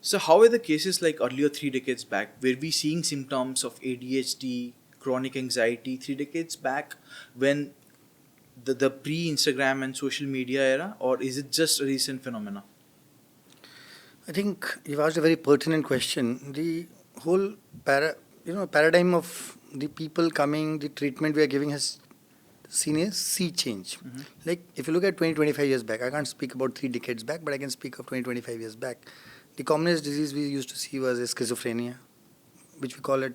So how are the cases like earlier 3 decades back? Were we seeing symptoms of ADHD, chronic anxiety 3 decades back when the pre-Instagram and social media era, or is it just a recent phenomena? I think you've asked a very pertinent question. The whole paradigm of the people coming, the treatment we are giving has seen a sea change. Mm-hmm. Like if you look at 20, 25 years back, I can't speak about 3 decades back, but I can speak of 20, 25 years back. The commonest disease we used to see was a schizophrenia, which we call it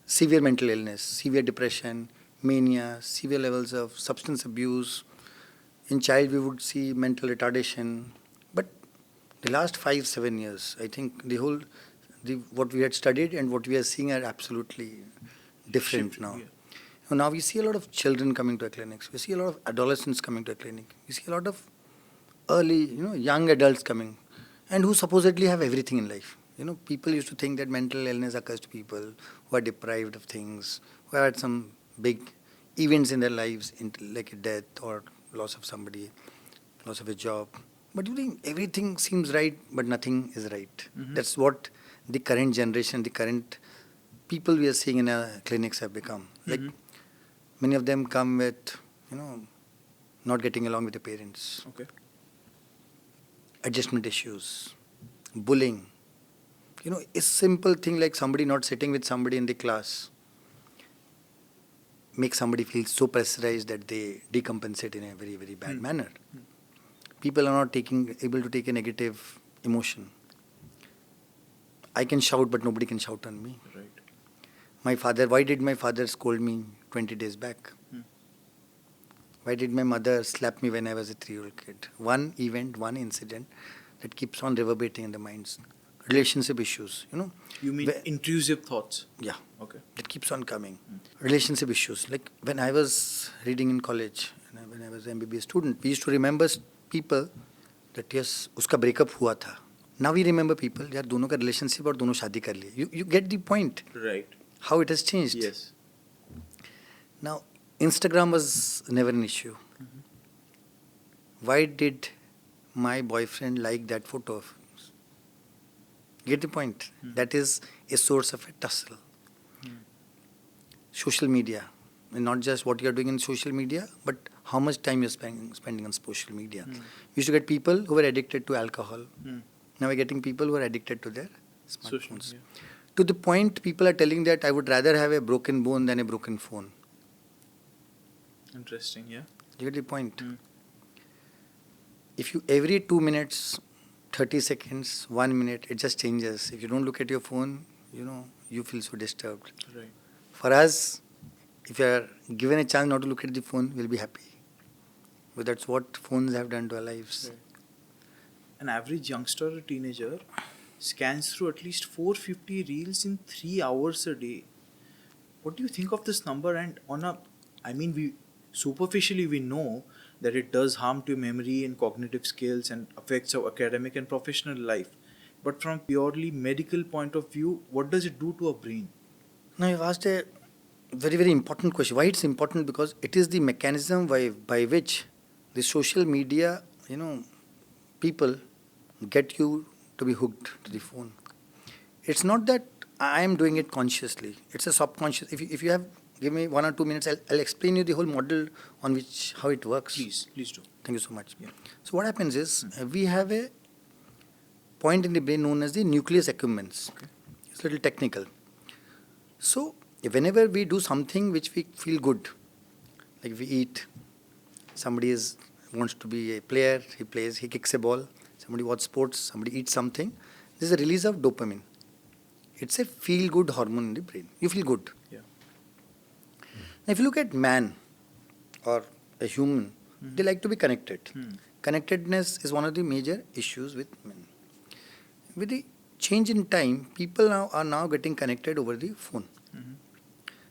severe mental illness, severe depression, mania, severe levels of substance abuse. In child, we would see mental retardation. But the last 5, 7 years, I think the what we had studied and what we are seeing are absolutely different Shifted, now. yeah. Now we see a lot of children coming to our clinics. We see a lot of adolescents coming to our clinic. We see a lot of early, young adults coming, and who supposedly have everything in life. People used to think that mental illness occurs to people who are deprived of things, who have had some big events in their lives, like a death or loss of somebody, loss of a job. But you think everything seems right, but nothing is right. Mm-hmm. That's what the current generation, the current people we are seeing in our clinics have become. Like Mm-hmm. many of them come with, not getting along with the parents, Okay. adjustment issues, bullying. A simple thing like somebody not sitting with somebody in the class makes somebody feel so pressurized that they decompensate in a very, very bad manner. People are not able to take a negative emotion. I can shout, but nobody can shout on me. Right. Why did my father scold me 20 days back? Hmm. Why did my mother slap me when I was a 3-year-old kid? One event, one incident that keeps on reverberating in the minds. Relationship issues, You mean intrusive thoughts? Yeah, Okay. that keeps on coming. Relationship issues. Like when I was reading in college, when I was an MBBS student, we used to remember people that yes, uska breakup hua tha. Now we remember people, यार दोनों का relationship और दोनों शादी कर लिए. You get the point. Right. How it has changed. Yes. Now, Instagram was never an issue. Mm-hmm. Why did my boyfriend like that photo of hers? Get the point? Mm. That is a source of a tussle. Social media, and not just what you are doing in social media, but how much time you're spending on social media. We used to get people who were addicted to alcohol. Now we're getting people who are addicted to their smartphones. Yeah. To the point, people are telling that I would rather have a broken bone than a broken phone. Interesting, yeah. You get the point? If you every 2 minutes, 30 seconds, 1 minute, it just changes. If you don't look at your phone, you feel so disturbed. Right. For us, if you are given a chance not to look at the phone, we'll be happy. But that's what phones have done to our lives. Right. An average youngster or teenager scans through at least 450 reels in 3 hours a day. What do you think of this number? And we superficially we know that it does harm to memory and cognitive skills and affects our academic and professional life. But from purely medical point of view, what does it do to our brain? Now you've asked a very, very important question. Why it's important? Because it is the mechanism by which the social media, people get you to be hooked to the phone. It's not that I am doing it consciously. It's a subconscious. If you have give me 1 or 2 minutes, I'll explain you the whole model on which how it works. Please do. Thank you so much. Yeah. So what happens is we have a point in the brain known as the nucleus accumbens. Okay. It's a little technical. So whenever we do something which we feel good, like we eat, somebody wants to be a player, he plays, he kicks a ball, somebody watches sports, somebody eats something, there's a release of dopamine. It's a feel-good hormone in the brain. You feel good. Yeah. Now if you look at man or a human, they like to be connected. Connectedness is one of the major issues with men. With the change in time, people are now getting connected over the phone.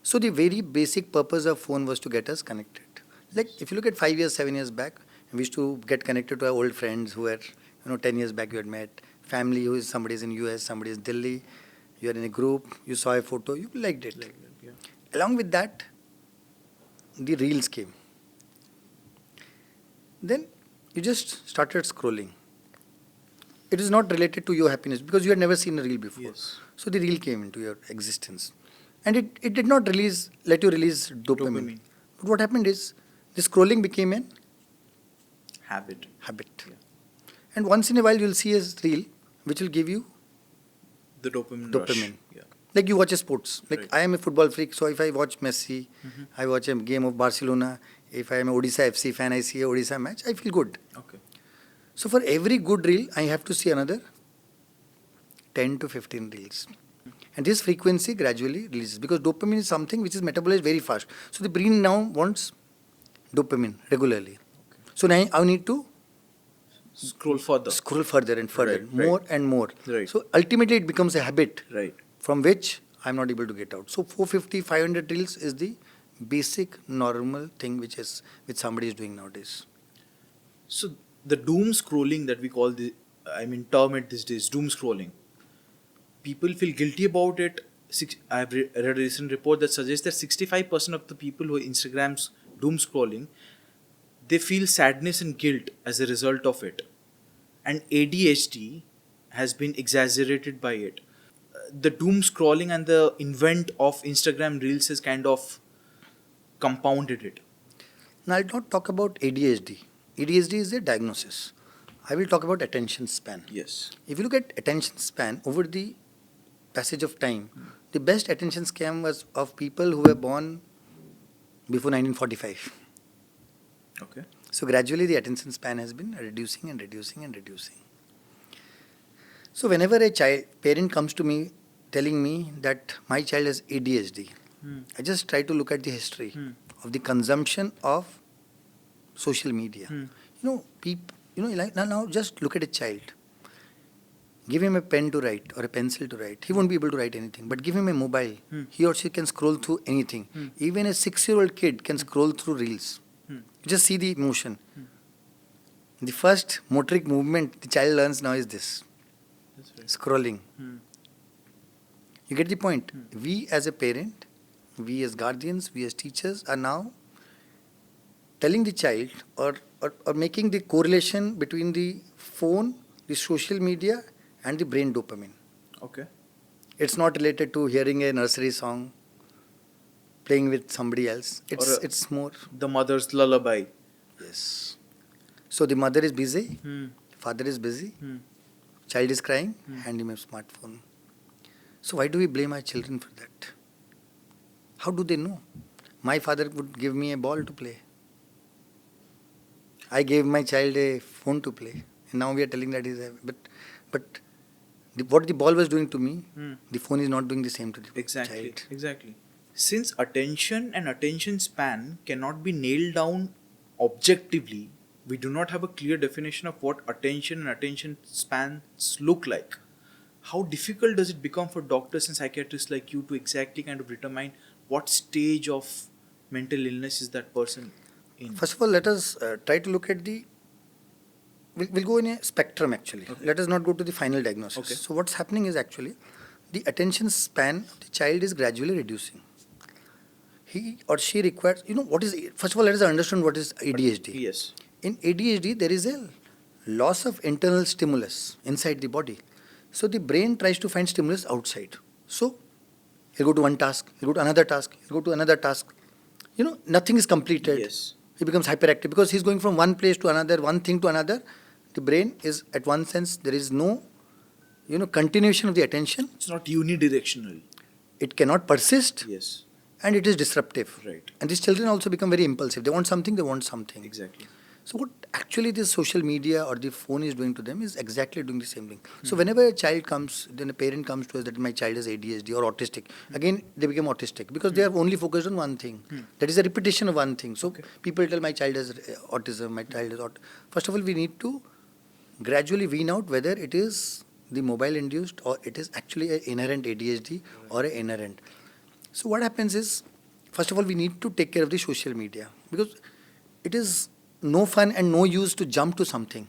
So the very basic purpose of phone was to get us connected. Like if you look at 5 years, 7 years back, we used to get connected to our old friends who were, 10 years back you had met. Family who is somebody is in US, somebody is Delhi. You are in a group, you saw a photo, you liked it. Yeah. Along with that, the reels came. Then you just started scrolling. it is not related to your happiness because you had never seen a reel before. Yes. So the reel came into your existence. And it did not let you release dopamine. But what happened is the scrolling became an Habit. habit. Yeah. And once in a while you'll see a reel which will give you The dopamine rush. dopamine. Yeah. Like you watch a sports. Like Right. I am a football freak, so if I watch Messi, I watch a game of Barcelona. If I am a Odisha FC fan, I see a Odisha match, I feel good. Okay. So for every good reel, I have to see another 10 to 15 reels. And this frequency gradually releases because dopamine is something which is metabolized very fast. So the brain now wants dopamine regularly. So now I need to Scroll further. scroll further and further, Right, more right. and more. Right. So ultimately it becomes a habit Right. from which I'm not able to get out. So 450, 500 reels is the basic normal thing which somebody is doing nowadays. So the doom scrolling that we call term it these days, doom scrolling. People feel guilty about it. I have read a recent report that suggests that 65% of the people who Instagram's doom scrolling, they feel sadness and guilt as a result of it. And ADHD has been exaggerated by it. The doom scrolling and the invent of Instagram Reels has kind of compounded it. Now I'll not talk about ADHD. ADHD is a diagnosis. I will talk about attention span. Yes. If you look at attention span over the passage of time, the best attention span was of people who were born before 1945. Okay. So gradually the attention span has been reducing and reducing and reducing. So whenever a parent comes to me telling me that my child has ADHD, I just try to look at the history of the consumption of social media. Like now just look at a child. Give him a pen to write or a pencil to write. He won't be able to write anything. But give him a mobile. He or she can scroll through anything. Even a 6-year-old kid can scroll through reels. Just see the motion. The first motoric movement the child learns now is this. That's right. Scrolling. You get the point? We as a parent, we as guardians, we as teachers are now telling the child or making the correlation between the phone, the social media and the brain dopamine. Okay. It's not related to hearing a nursery song, playing with somebody else. It's more. The mother's lullaby. Yes. So the mother is busy, father is busy, child is crying, hand him a smartphone. So why do we blame our children for that? How do they know? My father would give me a ball to play. I gave my child a phone to play. And now we are telling that what the ball was doing to me, the phone is not doing the same to the child. Exactly. Since attention and attention span cannot be nailed down objectively, we do not have a clear definition of what attention and attention spans look like. How difficult does it become for doctors and psychiatrists like you to exactly kind of determine what stage of mental illness is that person in? First of all, let us try to look at we'll go in a spectrum actually. Okay. Let us not go to the final diagnosis. Okay. So what's happening is actually the attention span of the child is gradually reducing. He or she requires, first of all, let us understand what is ADHD. Yes. In ADHD, there is a loss of internal stimulus inside the body. So the brain tries to find stimulus outside. So he'll go to one task, he'll go to another task, he'll go to another task. Nothing is completed. Yes. He becomes hyperactive because he's going from one place to another, one thing to another. The brain is, at one sense, there is no, continuation of the attention. It's not unidirectional. It cannot persist. Yes. And it is disruptive. Right. And these children also become very impulsive. They want something, they want something. Exactly. So what actually this social media or the phone is doing to them is exactly doing the same thing. So whenever a child comes, then a parent comes to us that my child has ADHD or autistic, again they become autistic because they are only focused on one thing. That is a repetition of one thing. So people tell my child has autism, my child has autism. First of all, we need to gradually wean out whether it is the mobile induced or it is actually an inherent ADHD or an inherent. So what happens is, first of all, we need to take care of the social media because it is no fun and no use to jump to something.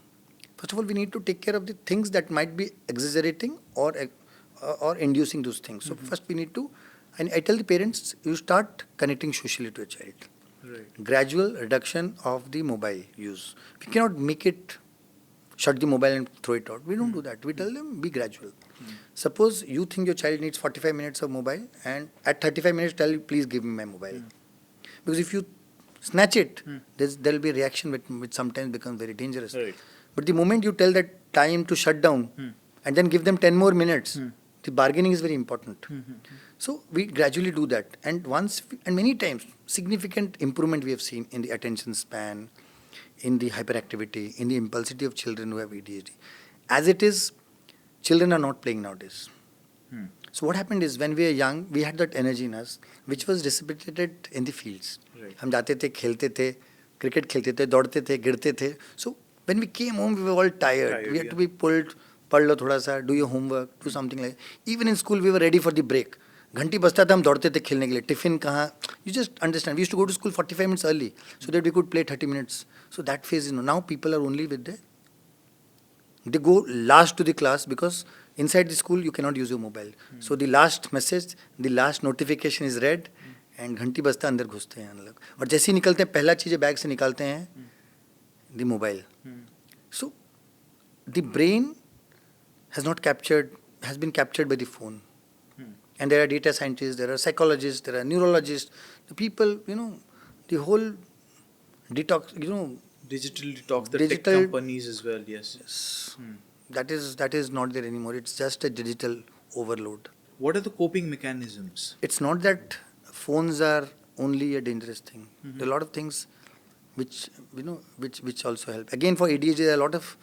First of all, we need to take care of the things that might be exaggerating or inducing those things. So first we need to, and I tell the parents, you start connecting socially to a child. Right. Gradual reduction of the mobile use. We cannot make it shut the mobile and throw it out. We don't do that. We tell them be gradual. Suppose you think your child needs 45 minutes of mobile, and at 35 minutes tell you, please give me my mobile. Because if you snatch it, there will be a reaction which sometimes becomes very dangerous. Right. But the moment you tell that time to shut down and then give them 10 more minutes, the bargaining is very important. So we gradually do that. And many times, significant improvement we have seen in the attention span, in the hyperactivity, in the impulsivity of children who have ADHD. As it is, children are not playing nowadays. So what happened is when we were young, we had that energy in us, which was dissipated in the fields. Right. हम जाते थे, खेलते थे, cricket खेलते थे, दौड़ते थे, गिरते थे. So when we came home, we were all tired. We had to be pulled, पढ़ लो थोड़ा सा, do your homework, do something like. Even in school, we were ready for the break. घंटी बजता था, हम दौड़ते थे खेलने के लिए. Tiffin कहाँ? You just understand. We used to go to school 45 minutes early so that we could play 30 minutes. So that phase is now people are only with they go last to the class because inside the school you cannot use your mobile. So the last message, the last notification is read and घंटी बजता अंदर घुसते हैं हम लोग. और जैसे ही निकलते हैं पहला चीज़ बैग से निकालते हैं the mobile. So the brain has been captured by the phone. And there are data scientists, there are psychologists, there are neurologists, the people, the whole detox, Digital detox, the digital tech companies as well, yes. That is not there anymore. It's just a digital overload. What are the coping mechanisms? It's not that phones are only a dangerous thing. There are a lot of things which also help. Again, for ADHD, there are a lot of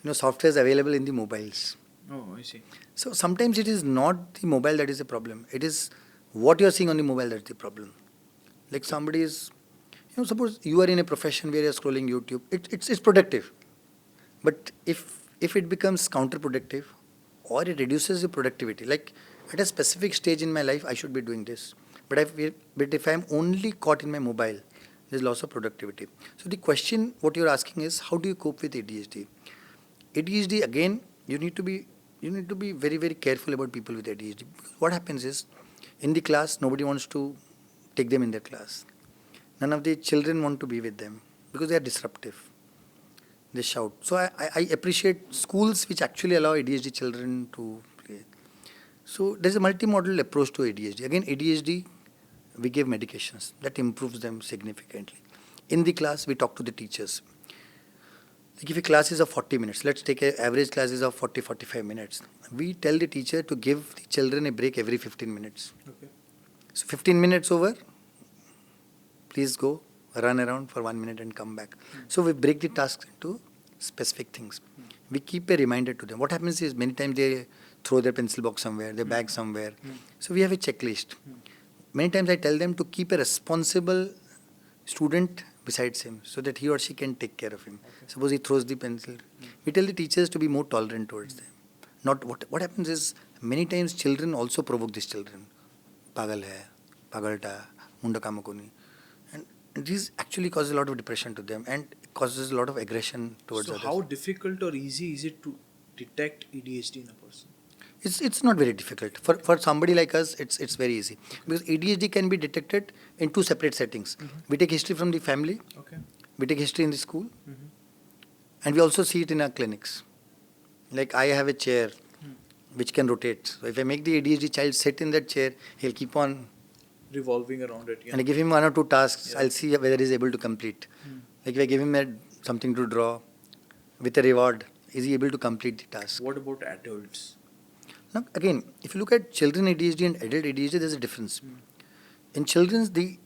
softwares available in the mobiles. Oh, I see. So sometimes it is not the mobile that is the problem. It is what you are seeing on the mobile that is the problem. Like somebody is, suppose you are in a profession where you are scrolling YouTube. It's productive. But if it becomes counterproductive or it reduces the productivity, like at a specific stage in my life, I should be doing this. But if I'm only caught in my mobile, there's loss of productivity. So the question, what you're asking is, how do you cope with ADHD? ADHD, again, you need to be very, very careful about people with ADHD. Because what happens is, in the class, nobody wants to take them in their class. None of the children want to be with them because they are disruptive. They shout. So I appreciate schools which actually allow ADHD children to play. So there's a multimodal approach to ADHD. Again, ADHD, we give medications that improves them significantly. In the class, we talk to the teachers. Like if a class is of 40 minutes, let's take an average class is of 40-45 minutes. We tell the teacher to give the children a break every 15 minutes. Okay. So 15 minutes over, please go, run around for 1 minute and come back. So we break the tasks into specific things. We keep a reminder to them. What happens is many times they throw their pencil box somewhere, their bag somewhere. So we have a checklist. Many times I tell them to keep a responsible student besides him so that he or she can take care of him. Okay. Suppose he throws the pencil. We tell the teachers to be more tolerant towards them. Not what happens is many times children also provoke these children. Pagal hai, pagalta, munda kama ko nahi. And this actually causes a lot of depression to them and causes a lot of aggression towards others. So how difficult or easy is it to detect ADHD in a person? It's not very difficult. For somebody like us, it's very easy. Because ADHD can be detected in two separate settings. We take history from the family. Okay. We take history in the school. And we also see it in our clinics. Like I have a chair which can rotate. So if I make the ADHD child sit in that chair, he'll keep on revolving around it. Yeah. And I give him 1 or 2 tasks. Yeah. I'll see whether he's able to complete. Like if I give him something to draw with a reward, is he able to complete the task? What about adults? Now, again, if you look at children ADHD and adult ADHD, there's a difference. In children, the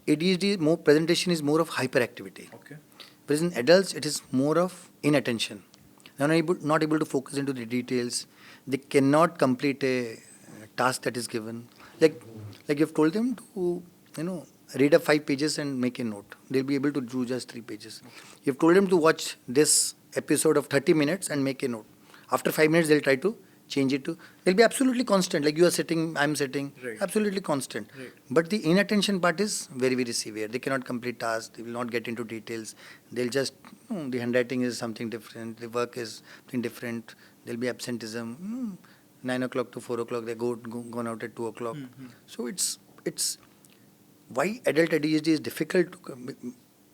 ADHD presentation is more of hyperactivity. Okay. Whereas in adults, it is more of inattention. They are not able to focus into the details. They cannot complete a task that is given. Like you've told them to, read up 5 pages and make a note. They'll be able to do just 3 pages. You've told them to watch this episode of 30 minutes and make a note. After 5 minutes, they'll try to change it to, they'll be absolutely constant. Like you are sitting, I'm sitting, right. Absolutely constant. Right. But the inattention part is very, very severe. They cannot complete tasks. They will not get into details. They'll just, the handwriting is something different. The work is something different. There'll be absenteeism. 9 o'clock to 4 o'clock, they gone out at 2 o'clock. So it's why adult ADHD is difficult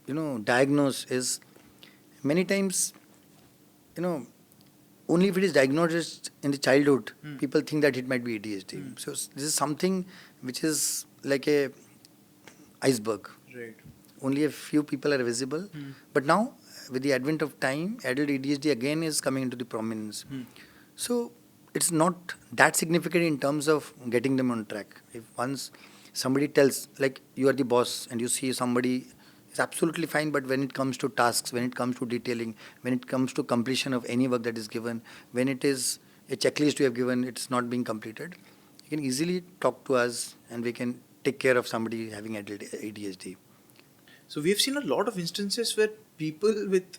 to, diagnose is many times you know, only if it is diagnosed in the childhood, Hmm. people think that it might be ADHD. So this is something which is like a iceberg. Right. Only a few people are visible. But now, with the advent of time, adult ADHD again is coming into the prominence. So it's not that significant in terms of getting them on track. If once somebody tells, like you are the boss and you see somebody is absolutely fine, but when it comes to tasks, when it comes to detailing, when it comes to completion of any work that is given, when it is a checklist you have given, it's not being completed, you can easily talk to us and we can take care of somebody having adult ADHD. So we have seen a lot of instances where people with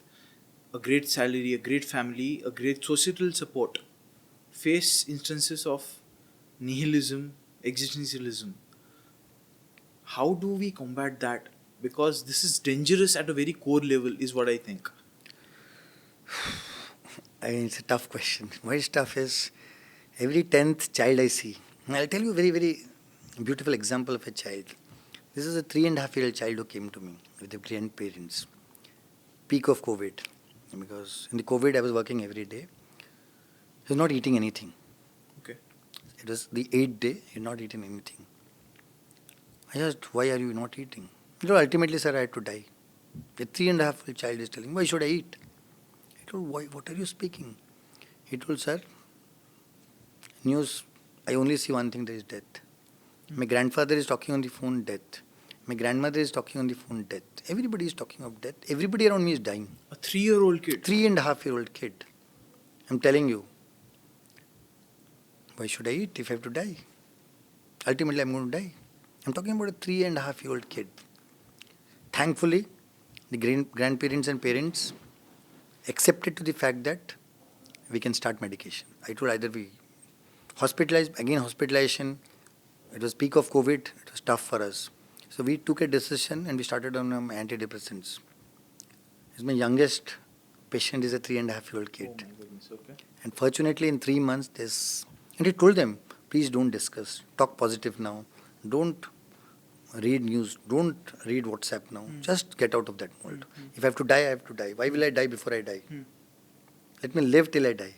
a great salary, a great family, a great societal support face instances of nihilism, existentialism. How do we combat that? Because this is dangerous at a very core level, is what I think. I mean, it's a tough question. Why it's tough is every 10th child I see. I'll tell you a very, very beautiful example of a child. This is a 3.5-year-old child who came to me with their grandparents. Peak of COVID. Because in the COVID, I was working every day. He was not eating anything. Okay. It was the 8th day, he had not eaten anything. I asked, why are you not eating? He told, ultimately, sir, I had to die. A 3.5-year-old child is telling, why should I eat? I told, why, what are you speaking? He told, sir, news, I only see one thing, there is death. My grandfather is talking on the phone, death. My grandmother is talking on the phone, death. Everybody is talking of death. Everybody around me is dying. A 3-year-old kid. 3.5-year-old kid. I'm telling you, why should I eat if I have to die? Ultimately, I'm going to die. I'm talking about a 3.5-year-old kid. Thankfully, the grandparents and parents accepted to the fact that we can start medication. I told either we hospitalized, again hospitalization, it was peak of COVID, it was tough for us. So we took a decision and we started on antidepressants. My youngest patient is a 3.5-year-old kid. Oh my goodness, okay. And fortunately in 3 months this, and he told them, please don't discuss, talk positive now, don't read news, don't read WhatsApp now, just get out of that mold. If I have to die, I have to die. Why will I die before I die? Let me live till I die.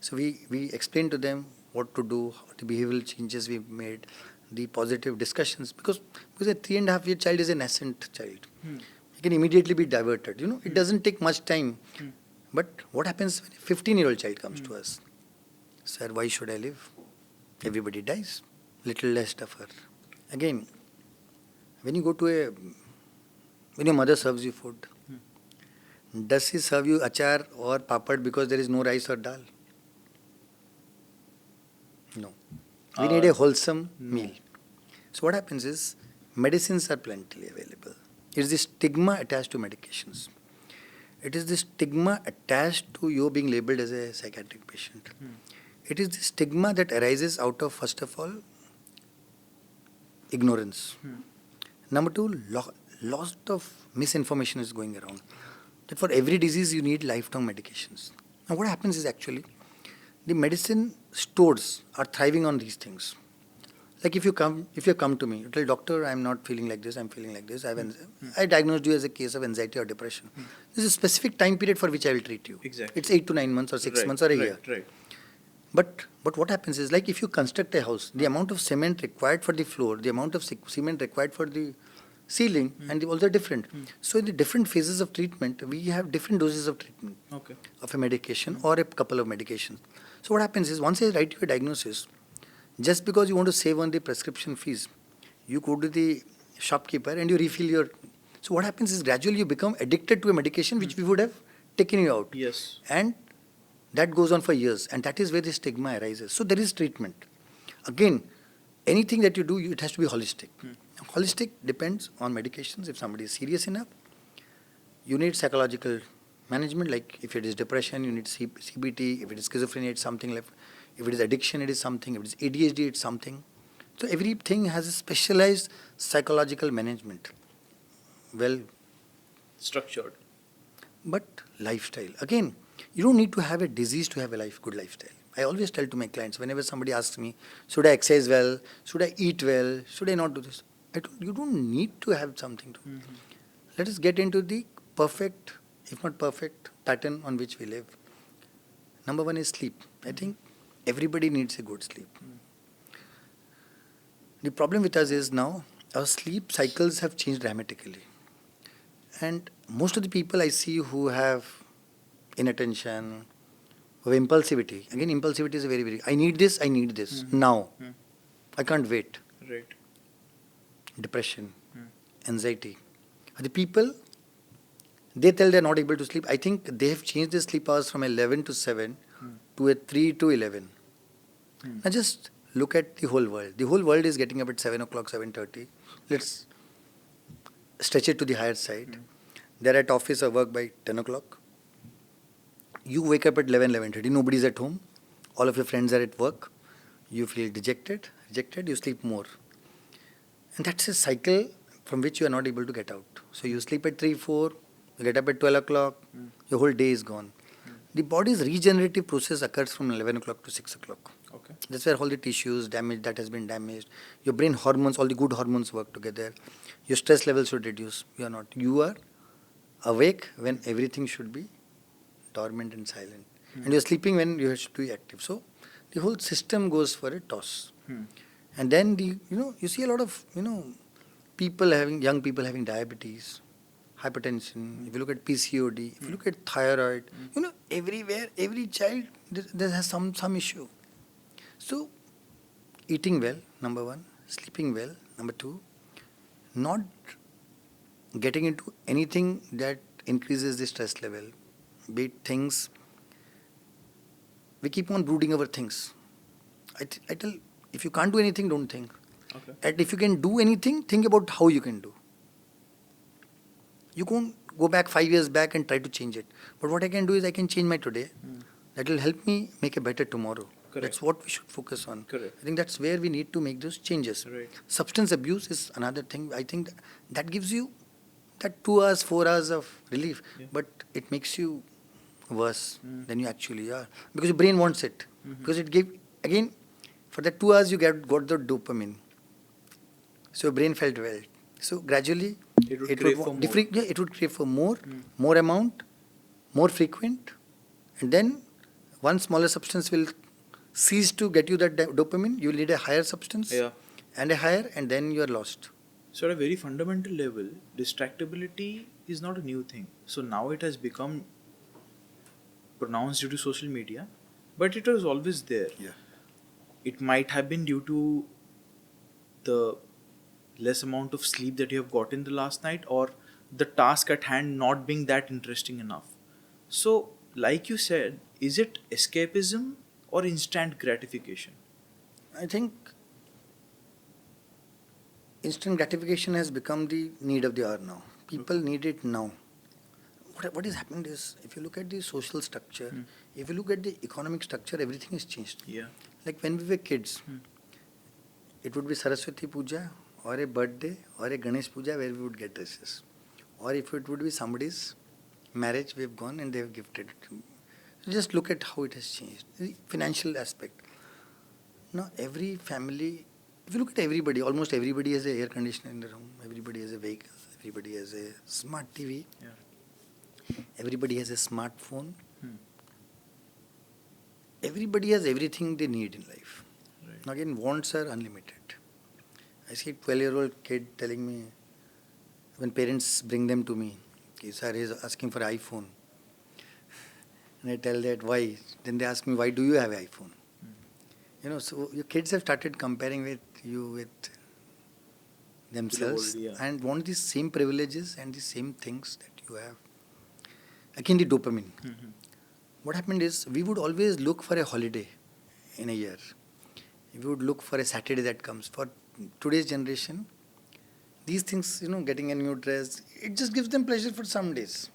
So we explained to them what to do, the behavioral changes we made, the positive discussions, because a 3.5-year child is a nascent child. He can immediately be diverted. It doesn't take much time. But what happens when a 15-year-old child comes to us? Sir, why should I live? Everybody dies. Little less tougher. Again, when you go to when your mother serves you food, does she serve you achar or papad because there is no rice or dal? No. We need a wholesome meal. So what happens is, medicines are plentifully available. It's the stigma attached to medications. It is the stigma attached to you being labeled as a psychiatric patient. It is the stigma that arises out of, first of all, ignorance. Number two, lot of misinformation is going around. That for every disease you need lifelong medications. Now what happens is actually, the medicine stores are thriving on these things. Like if you come to me, you tell doctor, I'm not feeling like this, I'm feeling like this. I diagnosed you as a case of anxiety or depression. This is a specific time period for which I will treat you. Exactly. It's 8 to 9 months or 6 months or a year. Right. But what happens is, like if you construct a house, the amount of cement required for the floor, the amount of cement required for the ceiling, and they also different. So in the different phases of treatment, we have different doses of treatment of a medication or a couple of medications. So what happens is, once I write you a diagnosis, just because you want to save on the prescription fees, you go to the shopkeeper and you refill your. So what happens is, gradually you become addicted to a medication which we would have taken you out. Yes. And that goes on for years, and that is where the stigma arises. So there is treatment. Again, anything that you do, it has to be holistic. Holistic depends on medications. If somebody is serious enough, you need psychological management. Like if it is depression, you need CBT. If it is schizophrenia, it's something like. If it is addiction, it is something. If it is ADHD, it's something. So everything has a specialized psychological management. Well Structured. But lifestyle. Again, you don't need to have a disease to have a good lifestyle. I always tell to my clients, whenever somebody asks me, should I exercise well? Should I eat well? Should I not do this? I told you don't need to have something to. Let us get into the perfect if not perfect, pattern on which we live. Number one is sleep. I think everybody needs a good sleep. The problem with us is now our sleep cycles have changed dramatically. And most of the people I see who have inattention, who have impulsivity. Again, impulsivity is very, very. I need this now. I can't wait. Right. Depression, anxiety. The people, they tell they're not able to sleep. I think they have changed their sleep hours from 11 to 7 to a 3 to 11. Now just look at the whole world. The whole world is getting up at 7 o'clock, 7:30. Let's stretch it to the higher side. They're at office or work by 10 o'clock. You wake up at 11, 11:30. Nobody's at home. All of your friends are at work. You feel dejected, you sleep more. And that's a cycle from which you are not able to get out. So you sleep at 3, 4, you get up at 12 o'clock, your whole day is gone. The body's regenerative process occurs from 11 o'clock to 6 o'clock. Okay. That's where all the tissues damaged, that has been damaged. Your brain hormones, all the good hormones work together. Your stress levels should reduce. You are not. You are awake when everything should be dormant and silent. And you're sleeping when you should be active. So the whole system goes for a toss. And then you see a lot of young people having diabetes, hypertension. If you look at PCOD, if you look at thyroid, everywhere, every child there has some issue. So eating well, number one, sleeping well, number two, not getting into anything that increases the stress level, be it things. We keep on brooding over things. I tell, if you can't do anything, don't think. Okay. And if you can do anything, think about how you can do. You can't go back 5 years back and try to change it. But what I can do is I can change my today. That will help me make a better tomorrow. Correct. That's what we should focus on. Correct. I think that's where we need to make those changes. Right. Substance abuse is another thing. I think that gives you that 2 hours, 4 hours of relief, but it makes you worse than you actually are. Because your brain wants it. Because it gave, again, for that 2 hours you got the dopamine. So your brain felt well. So gradually It would crave for more. it would crave for more amount, more frequent, and then one smaller substance will cease to get you that dopamine. You will need a higher substance and a higher, and then you are lost. So at a very fundamental level, distractibility is not a new thing. So now it has become pronounced due to social media, but it was always there. Yeah. It might have been due to the less amount of sleep that you have got in the last night, or the task at hand not being that interesting enough. So, like you said, is it escapism or instant gratification? I think instant gratification has become the need of the hour now. People need it now. What is happening is, if you look at the social structure, if you look at the economic structure, everything has changed. Yeah. Like when we were kids, it would be Saraswati Puja or a birthday or a Ganesh Puja where we would get dresses. Or if it would be somebody's marriage, we have gone and they have gifted it. So just look at how it has changed. The financial aspect. Now every family, if you look at everybody, almost everybody has an air conditioner in the room, everybody has a vehicle, everybody has a smart TV, everybody has a smartphone. Everybody has everything they need in life. Right. Now again, wants are unlimited. I see a 12-year-old kid telling me, when parents bring them to me, sir is asking for iPhone. And I tell that, why? Then they ask me, why do you have iPhone? So your kids have started comparing with you with themselves and want the same privileges and the same things that you have. Again, the dopamine. What happened is, we would always look for a holiday in a year. We would look for a Saturday that comes. For today's generation, these things, getting a new dress, it just gives them pleasure for some days.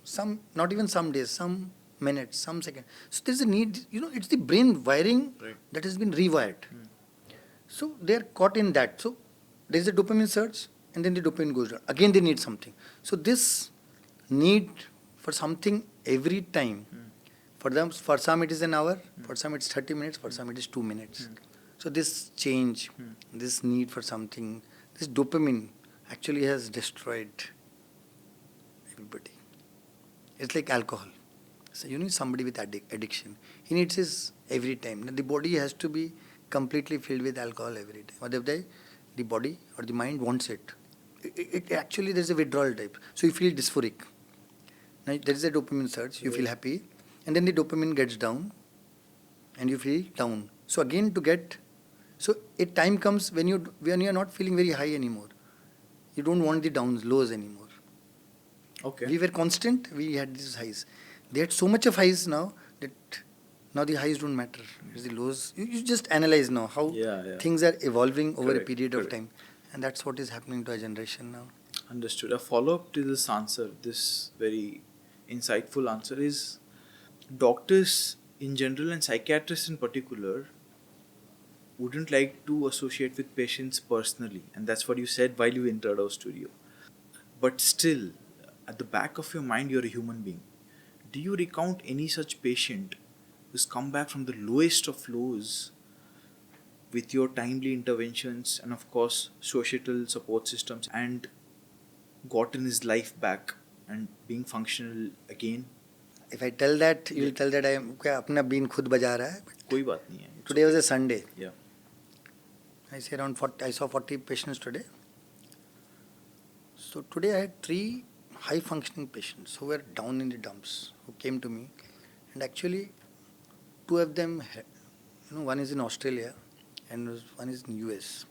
Not even some days, some minutes, some seconds. So there's a need, it's the brain wiring that has been rewired. So they're caught in that. So there's a dopamine surge and then the dopamine goes down. Again, they need something. So this need for something every time, for some it is an hour, for some it's 30 minutes, for some it is 2 minutes. So this change, this need for something, this dopamine actually has destroyed everybody. It's like alcohol. So you need somebody with addiction. He needs his every time. The body has to be completely filled with alcohol every time. Otherwise, the body or the mind wants it. It actually, there's a withdrawal type. So you feel dysphoric. Now there is a dopamine surge. You feel Right. happy, and then the dopamine gets down, and you feel down. So again, to get, so a time comes when you are not feeling very high anymore. You don't want the downs, lows anymore. Okay. We were constant. We had these highs. They had so much of highs now that now the highs don't matter. It's the lows. You just analyze now how Yeah, yeah. things are evolving over a Correct, period of correct. time, and that's what is happening to our generation now. Understood. A follow up to this answer, this very insightful answer is doctors in general and psychiatrists in particular wouldn't like to associate with patients personally, and that's what you said while you entered our studio. But still, at the back of your mind, you're a human being. Do you recount any such patient who's come back from the lowest of lows with your timely interventions and, of course, societal support systems and gotten his life back and being functional again? If I tell that, you Yeah, will tell that I am क्या अपना been खुद बजा रहा है. But कोई बात नहीं है. It's today was okay. a Sunday. Yeah. I say around 40. I saw 40 patients today. So today I had 3 high functioning patients who were down in the dumps who came to me, and actually 2 of them, one is in Australia and one is in US.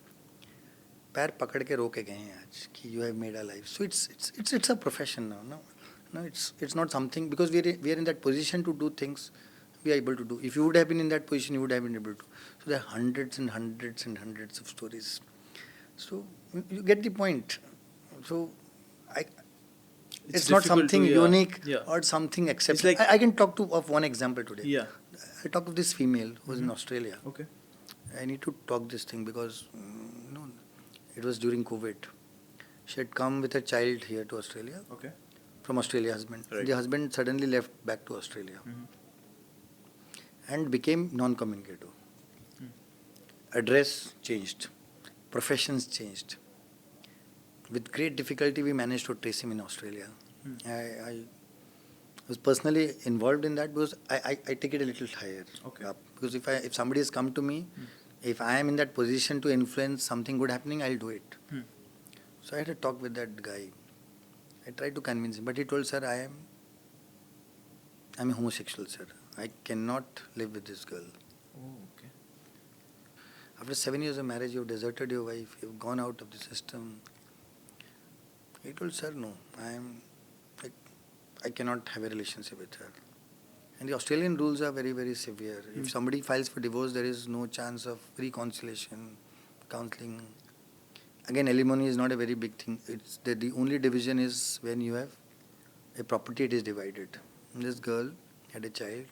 पैर पकड़ के रोके गए हैं आज कि you have made a life. So it's a profession now. No, it's not something because we are in that position to do things we are able to do. If you would have been in that position, you would have been able to. So there are hundreds and hundreds and hundreds of stories. So you get the point. So I, it's not difficult something to, yeah, unique yeah. or something except. It's like- I can talk of one example today. Yeah. I talk of this female who was in Mhm. Australia. Okay. I need to talk this thing because it was during COVID. She had come with a child here to Australia Okay. from Australia husband. Right. The husband suddenly left back to Australia Mhm. and became non-communicative. Mm. Address changed, professions changed. With great difficulty, we managed to trace him in Australia. I was personally involved in that because I take it a little higher Okay. up. Because if somebody has come to me, if I am in that position to influence something good happening, I'll do it. Hmm. So I had a talk with that guy. I tried to convince him, but he told, sir, I'm a homosexual, sir. I cannot live with this girl. Oh, okay. After 7 years of marriage, you've deserted your wife, you've gone out of the system. He told, sir, no, I cannot have a relationship with her. And the Australian rules are very, very severe. If somebody files for divorce, there is no chance of reconciliation, counseling. Again, alimony is not a very big thing. It's the only division is when you have a property, it is divided. And this girl had a child.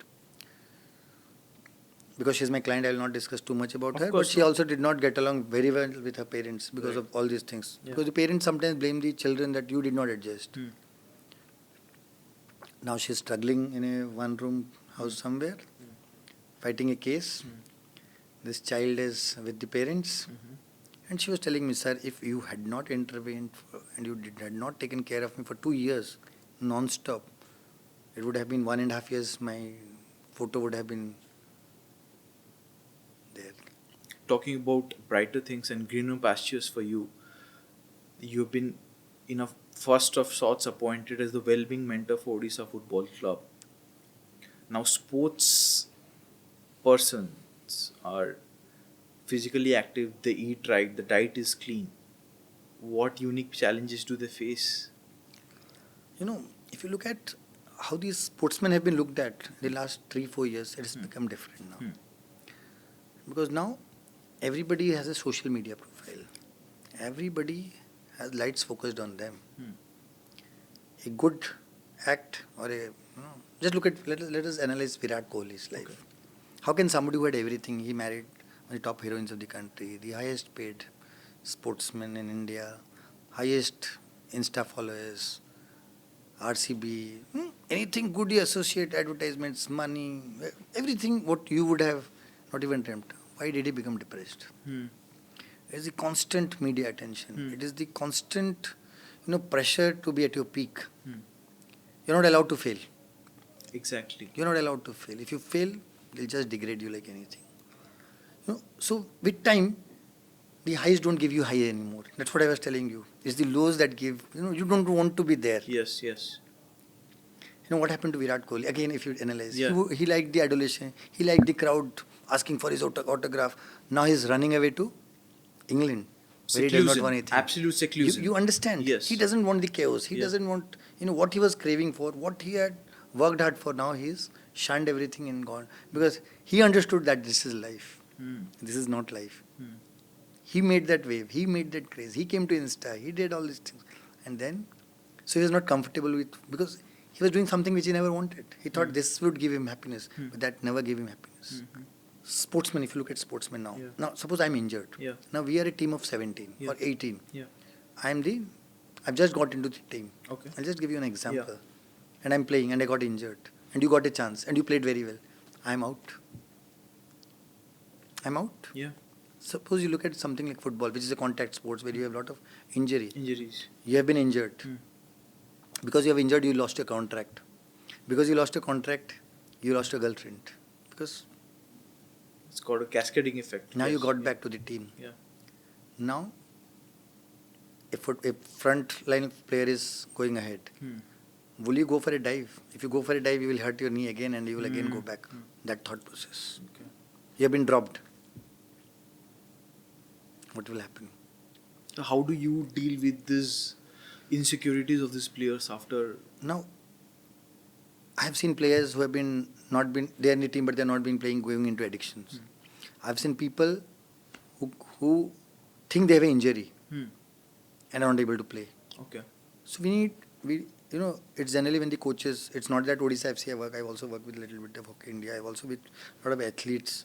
Because she's my client, I will not discuss too much about Of her. But course she not. also did not get along very well with her parents because Right. of all these things. Yeah. Because the parents sometimes blame the children that you did not adjust. Hmm. Now she's struggling in a one-room house somewhere, fighting a case. This child is with the parents. And she was telling me, sir, if you had not intervened and you had not taken care of me for 2 years, non-stop, it would have been 1.5 years, my photo would have been there. Talking about brighter things and greener pastures for you, you've been in a first of sorts appointed as the well-being mentor for Odisha Football Club. Now, sports persons are physically active, they eat right, the diet is clean. What unique challenges do they face? If you look at how these sportsmen have been looked at the last 3-4 years, it has become different now. Because now everybody has a social media profile. Everybody has lights focused on them. A good act or just look at, let us analyze Virat Kohli's life. Okay. How can somebody who had everything, he married one of the top heroines of the country, the highest paid sportsman in India, highest Insta followers, RCB, anything good you associate, advertisements, money, everything what you would have not even dreamt. Why did he become depressed? It is the constant media attention. It is the constant, pressure to be at your peak. You're not allowed to fail. Exactly. You're not allowed to fail. If you fail, they'll just degrade you like anything. So with time, the highs don't give you high anymore. That's what I was telling you. It's the lows that give. You don't want to be there. Yes, yes. What happened to Virat Kohli? Again, if you analyze, Yeah. he liked the adulation. He liked the crowd asking for his autograph. Now he's running away to England, where he does not want anything. Absolute seclusion. You understand? Yes. He doesn't want the chaos. He Yeah. doesn't want, what he was craving for, what he had worked hard for. Now he's shunned everything and gone. Because he understood that this is life. This is not life. He made that wave. He made that craze. He came to Insta. He did all these things. And then, so he was not comfortable with, because he was doing something which he never wanted. He thought this would give him happiness, but that never gave him happiness. Sportsmen, if you look at sportsmen now. Yeah. Now, suppose I'm injured. Yeah. Now we are a team of 17 Yeah. or 18. Yeah. I've just got into the team. Okay. I'll just give you an example. Yeah. And I'm playing and I got injured. And you got a chance and you played very well. I'm out. I'm out. Yeah. Suppose you look at something like football, which is a contact sports where you have a lot of injury. Injuries. You have been injured. Because you have injured, you lost your contract. Because you lost your contract, you lost your girlfriend. Because It's got a cascading effect. now you Yes. got back to the team. Yeah. Now, if front line player is going ahead, will you go for a dive? If you go for a dive, you will hurt your knee again and you will again go back. That thought process. Okay. You have been dropped. What will happen? So how do you deal with these insecurities of these players after? Now, I have seen players who have not been they are in the team, but they are not been playing, going into addictions. I've seen people who think they have an injury and are not able to play. Okay. So it's generally when the coaches. It's not that Odisha FC I work. I've also worked with a little bit of Hockey India. I've also with a lot of athletes.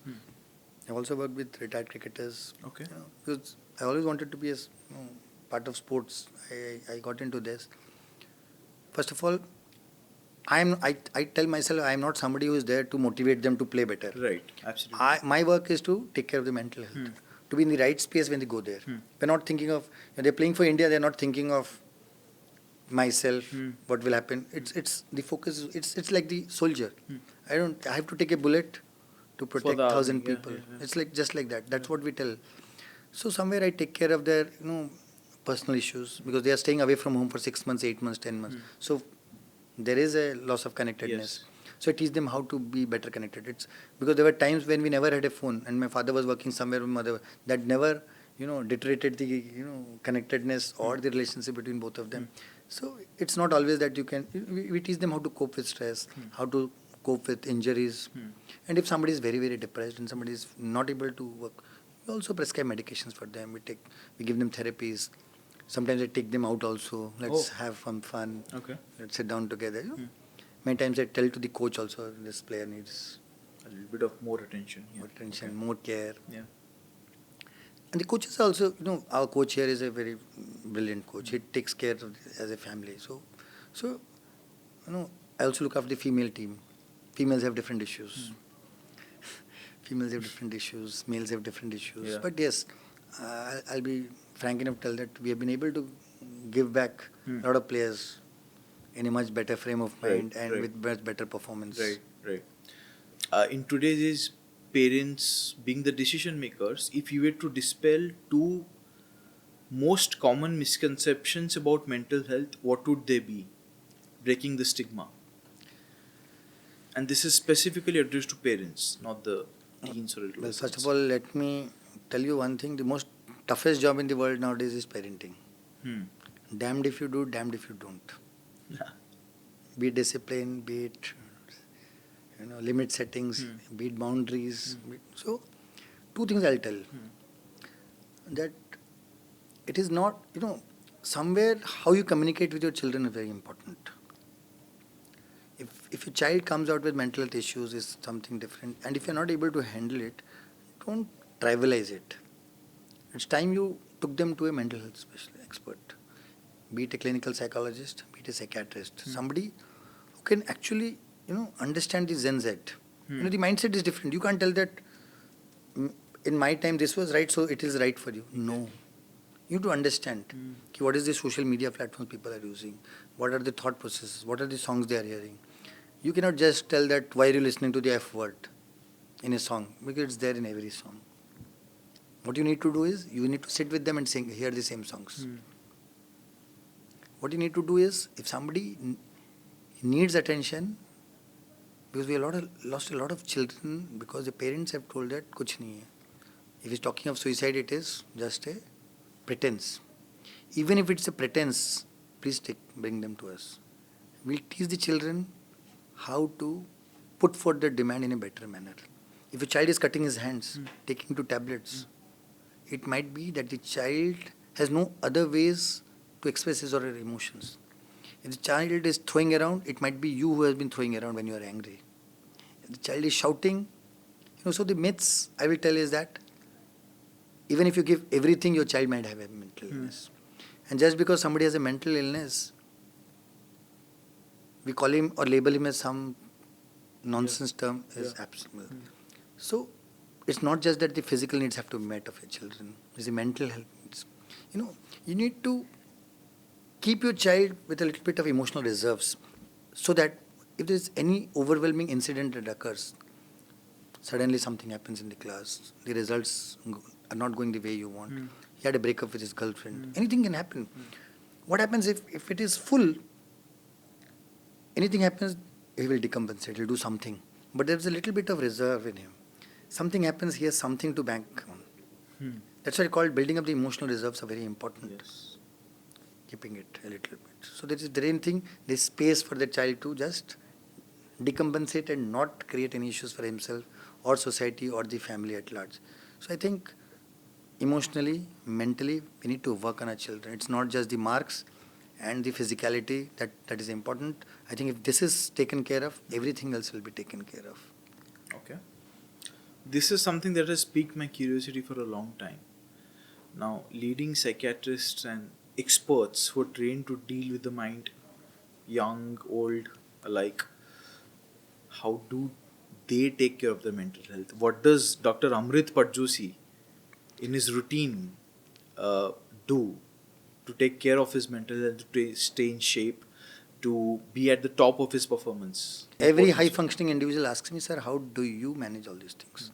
I've also worked with retired cricketers. Okay. Because I always wanted to be a part of sports. I got into this. First of all, I tell myself I am not somebody who is there to motivate them to play better. Right. Absolutely. My work is to take care of the mental health. To be in the right space when they go there. They're not thinking of, they're playing for India, they're not thinking of myself, what will happen. It's the focus, it's like the soldier. I have to take a bullet to protect the army, 1,000 yeah, people. yeah. It's like just like that. That's what we tell. So somewhere I take care of their, personal issues because they are staying away from home for 6 months, 8 months, 10 months. So there is a loss of connectedness. Yes. So I teach them how to be better connected. It's because there were times when we never had a phone and my father was working somewhere with mother. That never, deteriorated the, connectedness or the relationship between both of them. So it's not always that you can, we teach them how to cope with stress, how to cope with injuries. And if somebody is very, very depressed and somebody is not able to work, we also prescribe medications for them. We give them therapies. Sometimes I take them out also. Let's have some fun. Okay. Let's sit down together. Many times I tell to the coach also, this player needs A little bit of more attention. Yeah. more attention, more care. Yeah. And the coaches also, our coach here is a very brilliant coach. He takes care of as a family. So, I also look after the female team. Females have different issues. Females have different issues. Males have different issues. Yeah. But yes, I'll be frank enough to tell that we have been able to give back a lot of players in a much better frame of mind and with much better performance. Right. In today's days, parents being the decision makers, if you were to dispel two most common misconceptions about mental health, what would they be? Breaking the stigma. And this is specifically addressed to parents, not the teens or Well, adolescents. first of all, let me tell you one thing. The most toughest job in the world nowadays is parenting. Damned if you do, damned if you don't. Be it discipline, be it limit settings, be it boundaries. So, two things I'll tell. That it is not, somewhere how you communicate with your children is very important. If your child comes out with mental health issues, is something different. And if you're not able to handle it, don't trivialize it. It's time you took them to a mental health specialist, expert. Be it a clinical psychologist, be it a psychiatrist. Somebody who can actually, understand the Zen Z. The mindset is different. You can't tell that in my time this was right, so it is right for you. No. You need to understand what is the social media platforms people are using, what are the thought processes, what are the songs they are hearing. You cannot just tell that why are you listening to the F word in a song, because it's there in every song. What you need to do is you need to sit with them and sing, hear the same songs. What you need to do is, if somebody needs attention, because we lost a lot of children because the parents have told that kuch nahi hai. If he's talking of suicide, it is just a pretense. Even if it's a pretense, please bring them to us. We'll teach the children how to put forth their demand in a better manner. If a child is cutting his hands, taking to tablets, it might be that the child has no other ways to express his or her emotions. If the child is throwing around, it might be you who has been throwing around when you are angry. If the child is shouting, so the myths I will tell is that even if you give everything, your child might have a mental illness. And just because somebody has a mental illness, we call him or label him as some nonsense term is absent. So it's not just that the physical needs have to be met of your children. It's the mental health needs. You need to keep your child with a little bit of emotional reserves, so that if there's any overwhelming incident that occurs, suddenly something happens in the class, the results are not going the way you want. He had a breakup with his girlfriend. Anything can happen. What happens if it is full? Anything happens, he will decompensate, he'll do something. But there's a little bit of reserve in him. Something happens, he has something to bank on. That's why I call building up the emotional reserves are very important. Yes. Keeping it a little bit. So there is anything, there's space for the child to just decompensate and not create any issues for himself or society or the family at large. So I think emotionally, mentally, we need to work on our children. It's not just the marks and the physicality that is important. I think if this is taken care of, everything else will be taken care of. Okay. This is something that has piqued my curiosity for a long time. Now, leading psychiatrists and experts who are trained to deal with the mind, young, old, alike, how do they take care of their mental health? What does Dr. Amrit Padjoshi in his routine do to take care of his mental health, to stay in shape, to be at the top of his performance? Every high functioning individual asks me, sir, how do you manage all these things?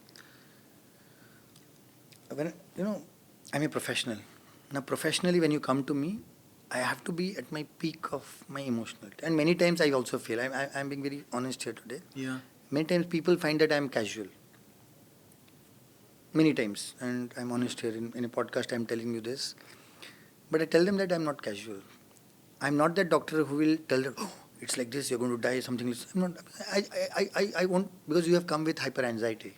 When I'm a professional. Now, professionally, when you come to me, I have to be at my peak of my emotionality. And many times I also feel, I'm being very honest here today. Yeah. Many times people find that I'm casual. Many times. And I'm honest here. In a podcast, I'm telling you this. But I tell them that I'm not casual. I'm not that doctor who will tell them, oh, it's like this, you're going to die, something like this. I'm not. I won't, because you have come with hyper anxiety.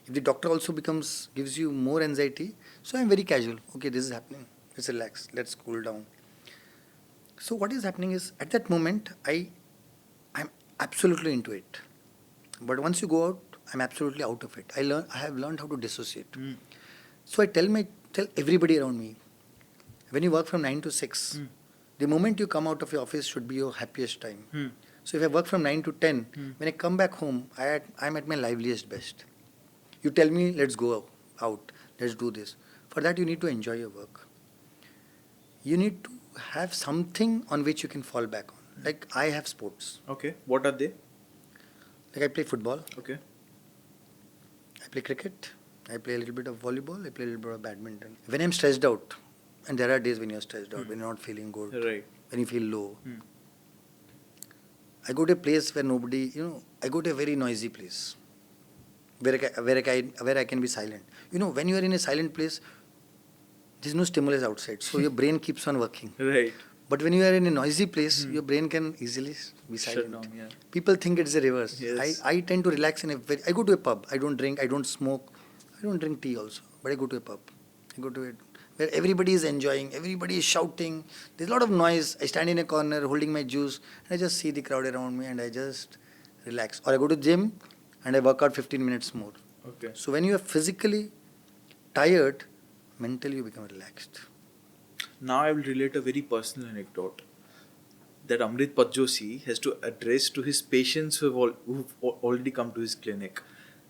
If the doctor also gives you more anxiety, so I'm very casual. Okay, this is happening. Let's relax. Let's cool down. So what is happening is, at that moment, I'm absolutely into it. But once you go out, I'm absolutely out of it. I have learned how to dissociate. So I tell everybody around me, when you work from 9 to 6, the moment you come out of your office should be your happiest time. So if I work from 9 to 10, when I come back home, I'm at my liveliest best. You tell me, let's go out, let's do this. For that, you need to enjoy your work. You need to have something on which you can fall back on. Like I have sports. Okay. What are they? Like I play football. Okay. I play cricket. I play a little bit of volleyball. I play a little bit of badminton. When I'm stressed out, and there are days when you're stressed out, when you're not feeling good, Right. when you feel low, I go to a place where nobody, I go to a very noisy place where I can be silent. When you are in a silent place, there's no stimulus outside, so your brain keeps on working. Right. But when you are in a noisy place, your brain can easily be silent. Shut down, yeah. People think it's the reverse. Yes. I tend to relax I go to a pub. I don't drink, I don't smoke, I don't drink tea also, but I go to a pub. I go to it where everybody is enjoying, everybody is shouting, there's a lot of noise. I stand in a corner holding my juice and I just see the crowd around me and I just relax. Or I go to gym and I work out 15 minutes more. Okay. So when you are physically tired, mentally you become relaxed. Now I will relate a very personal anecdote that Amrit Padjoshi has to address to his patients who've already come to his clinic.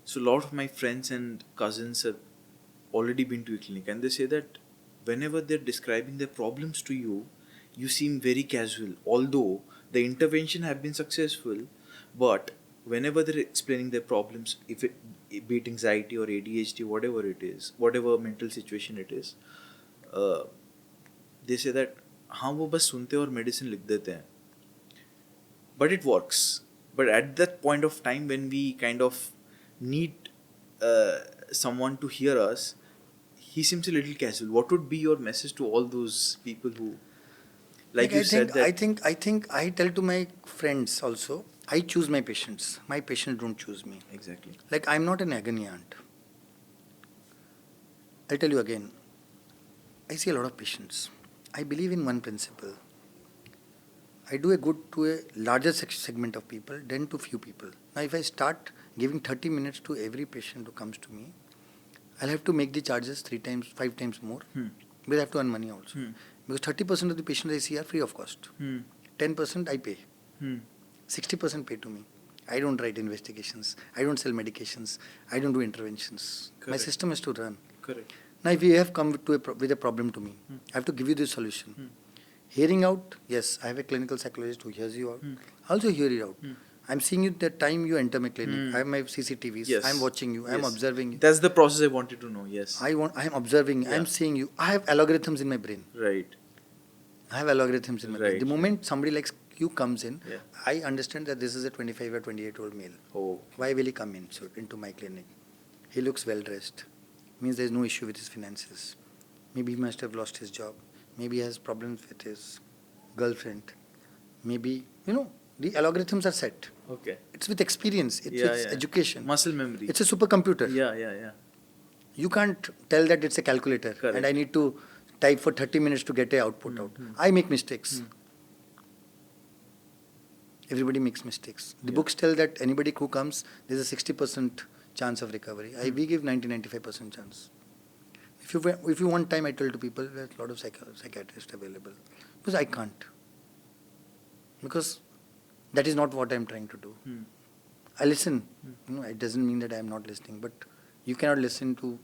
So a lot of my friends and cousins have already been to the clinic, and they say that whenever they're describing their problems to you, you seem very casual. Although the intervention have been successful, but whenever they're explaining their problems, if it be it anxiety or ADHD, whatever it is, whatever mental situation it is, uh, they say that हाँ वो बस सुनते हैं और medicine लिख देते हैं. But it works. But at that point of time when we kind of need someone to hear us, he seems a little casual. What would be your message to all those people who, like you said that? I tell to my friends also, I choose my patients. My patients don't choose me. Exactly. Like I'm not an agony aunt. I'll tell you again, I see a lot of patients. I believe in one principle. I do a good to a larger segment of people than to few people. Now, if I start giving 30 minutes to every patient who comes to me, I'll have to make the charges 3 times, 5 times more. Because I have to earn money also. Because 30% of the patients I see are free of cost. 10% I pay. 60% pay to me. I don't write investigations. I don't sell medications. I don't do interventions. Correct. My system has to run. Correct. Now, if you have come to with a problem to me, I have to give you the solution. Hearing out, yes, I have a clinical psychologist who hears you out. I also hear you out. I'm seeing you the time you enter my clinic. I have my CCTVs. Yes. I'm watching you. I'm Yes. observing you. That's the process I wanted to know. Yes. I am observing. Yeah. I'm seeing you. I have algorithms in my brain. Right. I have algorithms in my brain. Right. The moment somebody like you comes in, Yeah. I understand that this is a 25 or 28-year-old male. Oh. Why will he come in into my clinic? He looks well dressed. Means there is no issue with his finances. Maybe he must have lost his job. Maybe he has problems with his girlfriend. Maybe, the algorithms are set. Okay. It's with experience. It's with education. Muscle memory. It's a supercomputer. Yeah. You can't tell that it's a calculator. Correct. And I need to type for 30 minutes to get a output out. I make mistakes. Everybody makes mistakes. The books tell that anybody who comes, there's a 60% chance of recovery. We give 90-95% chance. If you want time, I tell to people, there's a lot of psychiatrists available. Because I can't. Because that is not what I'm trying to do. I listen. It doesn't mean that I'm not listening. But you cannot listen to,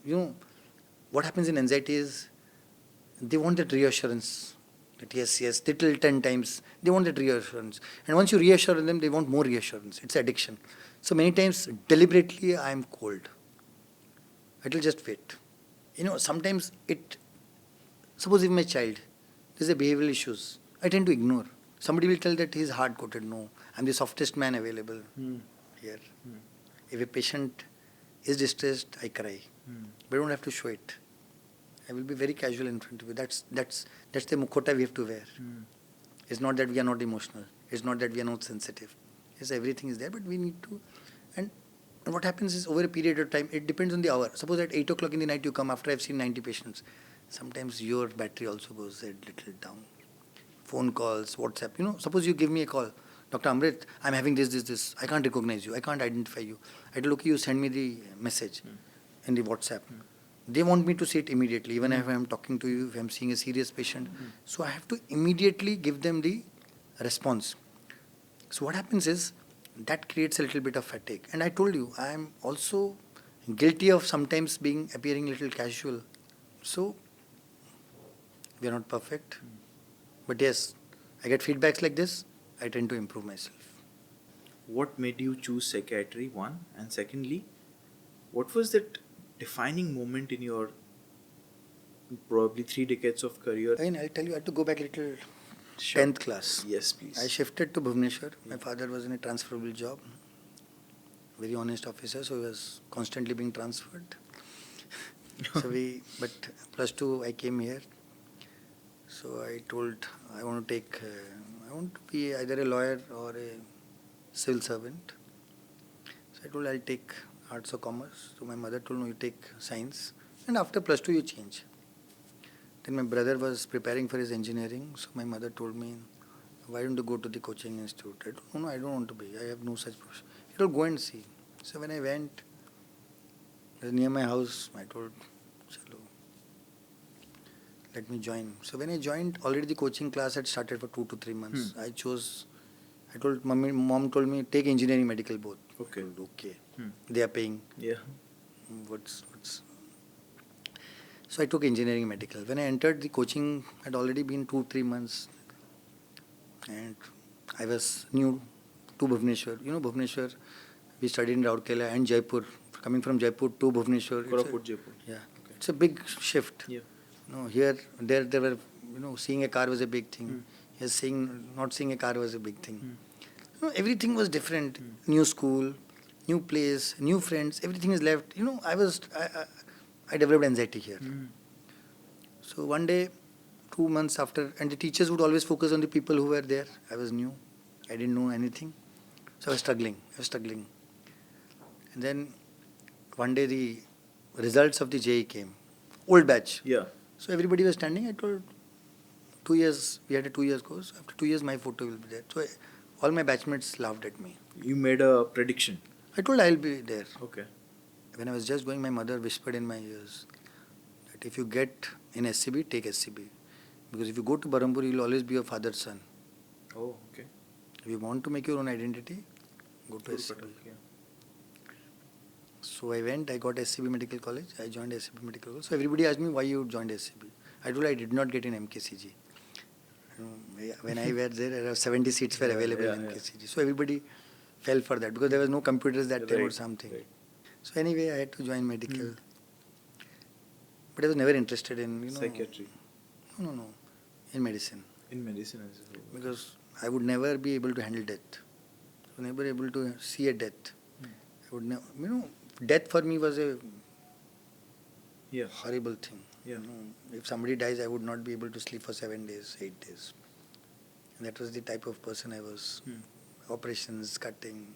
what happens in anxiety is they want that reassurance. That yes, they tell 10 times. They want that reassurance. And once you reassure them, they want more reassurance. It's addiction. So many times, deliberately, I'm cold. I will just wait. Sometimes suppose if my child, there's a behavioral issues, I tend to ignore. Somebody will tell that he's hard-coded. No, I'm the softest man available here. If a patient is distressed, I cry. But I don't have to show it. I will be very casual in front of you. That's the mukhota we have to wear. It's not that we are not emotional. It's not that we are not sensitive. Yes, everything is there, but we need to. And what happens is over a period of time, it depends on the hour. Suppose at 8 o'clock in the night you come after I've seen 90 patients. Sometimes your battery also goes a little down. Phone calls, WhatsApp. Suppose you give me a call. Dr. Amrit, I'm having this. I can't recognize you. I can't identify you. I tell, okay, you send me the message in the WhatsApp. They want me to see it immediately, even if I'm talking to you, if I'm seeing a serious patient. So I have to immediately give them the response. So what happens is, that creates a little bit of fatigue. And I told you, I am also guilty of sometimes appearing a little casual. So, we are not perfect. But yes, I get feedbacks like this, I tend to improve myself. What made you choose psychiatry, one? And secondly, what was that defining moment in your probably 3 decades of career? Again, I'll tell you, I had to go back a little. Sure. 10th class. Yes, please. I shifted to Bhubaneswar. My father was in a transferable job. Very honest officer, so he was constantly being transferred. But plus 2, I came here. So I told, I want to be either a lawyer or a civil servant. So I told, I'll take arts or commerce. So my mother told me, you take science. And after plus 2, you change. Then my brother was preparing for his engineering. So my mother told me, why don't you go to the coaching institute? I told, no, I don't want to be. I have no such profession. He told, go and see. So when I went, near my house, I told, chalo, let me join. So when I joined, already the coaching class had started for 2 to 3 months. I told mom told me, take engineering, medical both. Okay. Okay. They are paying. Yeah. So I took engineering medical. When I entered the coaching, had already been 2-3 months, and I was new to Bhubaneswar. You know Bhubaneswar, we studied in Rourkela and Jaipur. Coming from Jaipur to Bhubaneswar, Koraput, Jaipur. yeah, Okay. it's a big shift. Yeah. Here, there were, seeing a car was a big thing. Hmm. Here, not seeing a car was a big thing. Hmm. Everything was different. New school, new place, new friends. Everything is left. I developed anxiety here. Hmm. So one day, 2 months after, and the teachers would always focus on the people who were there. I was new. I didn't know anything. So I was struggling. And then one day the results of the JE came. Old batch. Yeah. So everybody was standing. I told 2 years, we had a 2 years course. After 2 years, my photo will be there. So all my batchmates laughed at me. You made a prediction. I told I'll be there. Okay. When I was just going, my mother whispered in my ears that if you get in SCB, take SCB. Because if you go to Berhampur, you'll always be your father's son. Oh, okay. If you want to make your own identity, go to SCB. Yeah. So I went, I got SCB Medical College. I joined SCB Medical College. So everybody asked me why you joined SCB. I told I did not get in MKCG. When I were there, 70 seats were available in MKCG. So everybody fell for that because there was no computers that time or something. Right. So anyway, I had to join medical. But I was never interested in, Psychiatry. No, in medicine. In medicine as well. Because I would never be able to handle death. I was never able to see a death. I would never, death for me was a horrible thing. Yeah. If somebody dies, I would not be able to sleep for 7 days, 8 days. And that was the type of person I was. Operations, cutting.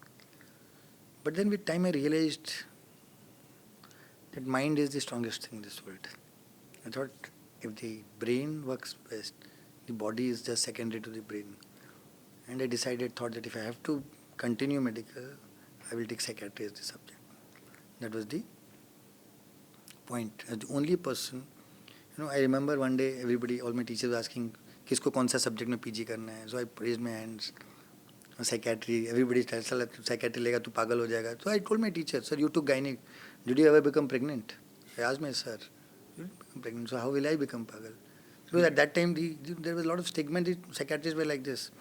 But then with time I realized that mind is the strongest thing in this world. I thought if the brain works best, the body is just secondary to the brain. And I thought that if I have to continue medical, I will take psychiatry as the subject. That was the point. As the only person, I remember one day all my teachers were asking, किसको कौन सा subject में PG करना है? So I raised my hands. Psychiatry, everybody tells psychiatry lega tu pagal ho jayega. So I told my teacher, sir, you took gynec. Did you ever become pregnant? I asked my sir, you didn't become pregnant, so how will I become pagal? Because at that time there was a lot of stigma. The psychiatrists were like this.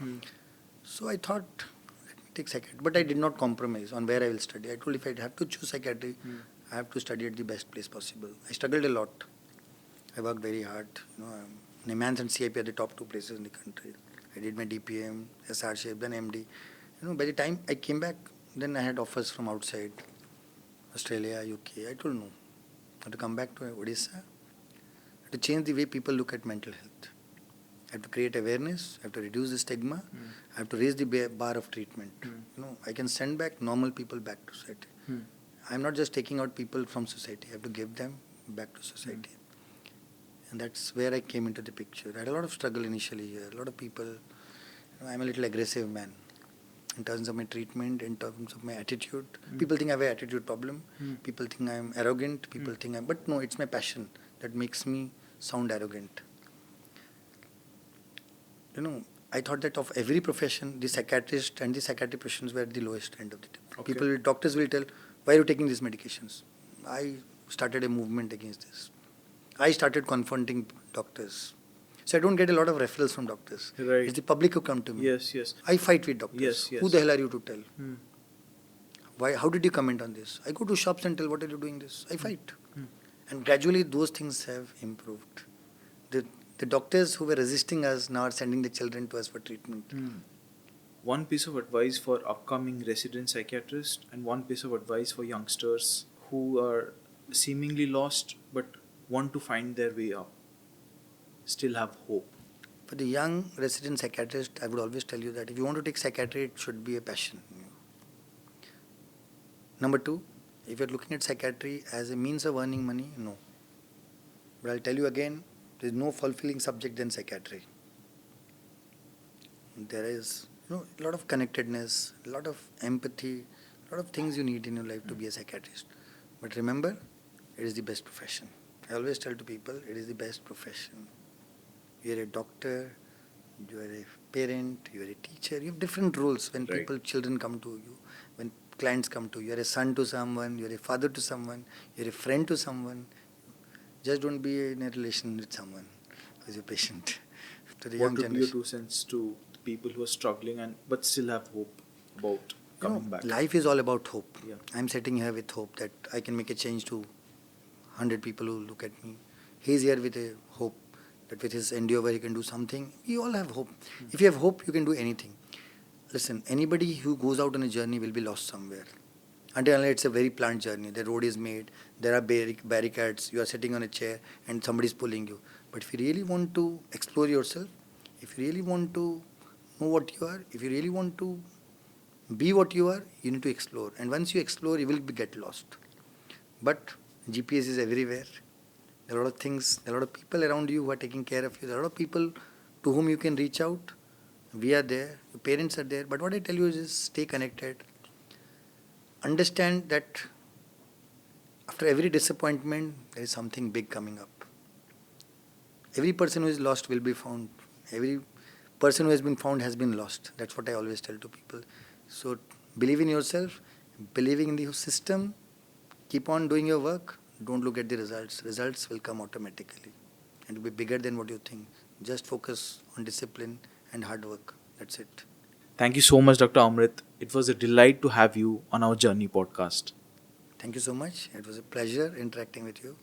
So I thought, let me take psychiatry. But I did not compromise on where I will study. I told if I have to choose psychiatry, I have to study at the best place possible. I struggled a lot. I worked very hard. NIMANS and CIP are the top 2 places in the country. I did my DPM, SR shape, then MD. By the time I came back, then I had offers from outside, Australia, UK. I told no. I have to come back to Odisha. I have to change the way people look at mental health. I have to create awareness. I have to reduce the stigma. I have to raise the bar of treatment. I can send back normal people back to society. I am not just taking out people from society. I have to give them back to society. And that's where I came into the picture. I had a lot of struggle initially here. A lot of people, I'm a little aggressive man in terms of my treatment, in terms of my attitude. People think I have an attitude problem. People think I'm arrogant. People think but no, it's my passion that makes me sound arrogant. I thought that of every profession, the psychiatrist and the psychiatric professions were at the lowest end of the table. Okay. Doctors will tell, why are you taking these medications? I started a movement against this. I started confronting doctors. So I don't get a lot of referrals from doctors. Right. It's the public who come to me. Yes. I fight with doctors. Yes. Who the hell are you to tell? Why? How did you comment on this? I go to shops and tell, what are you doing this? I fight. And gradually those things have improved. The doctors who were resisting us now are sending the children to us for treatment. One piece of advice for upcoming resident psychiatrists and one piece of advice for youngsters who are seemingly lost but want to find their way up, still have hope. For the young resident psychiatrist, I would always tell you that if you want to take psychiatry, it should be a passion. Number 2, if you're looking at psychiatry as a means of earning money, no. But I'll tell you again, there is no fulfilling subject than psychiatry. There is a lot of connectedness, a lot of empathy, a lot of things you need in your life to be a psychiatrist. But remember, it is the best profession. I always tell to people, it is the best profession. You are a doctor, you are a parent, you are a teacher. You have different roles when children come to you, when clients come to you. You are a son to someone, you are a father to someone, you are a friend to someone. Just don't be in a relation with someone who's your patient. To the What young would be your generation. 2 cents to the people who are struggling and but still have hope about coming back? Life is all about hope. Yeah. I'm sitting here with hope that I can make a change to 100 people who look at me. He's here with a hope that with his endeavor he can do something. We all have hope. If you have hope, you can do anything. Listen, anybody who goes out on a journey will be lost somewhere. Until it's a very planned journey. The road is made, there are barricades, you are sitting on a chair and somebody is pulling you. But if you really want to explore yourself, if you really want to know what you are, if you really want to be what you are, you need to explore. And once you explore, you will get lost. But GPS is everywhere. There are a lot of things, there are a lot of people around you who are taking care of you. There are a lot of people to whom you can reach out. We are there, your parents are there. But what I tell you is just stay connected. Understand that after every disappointment, there is something big coming up. Every person who is lost will be found. Every person who has been found has been lost. That's what I always tell to people. So believe in yourself, believing in the system, keep on doing your work. Don't look at the results. Results will come automatically and will be bigger than what you think. Just focus on discipline and hard work. That's it. Thank you so much, Dr. Amrit. It was a delight to have you on our Journey podcast. Thank you so much. It was a pleasure interacting with you.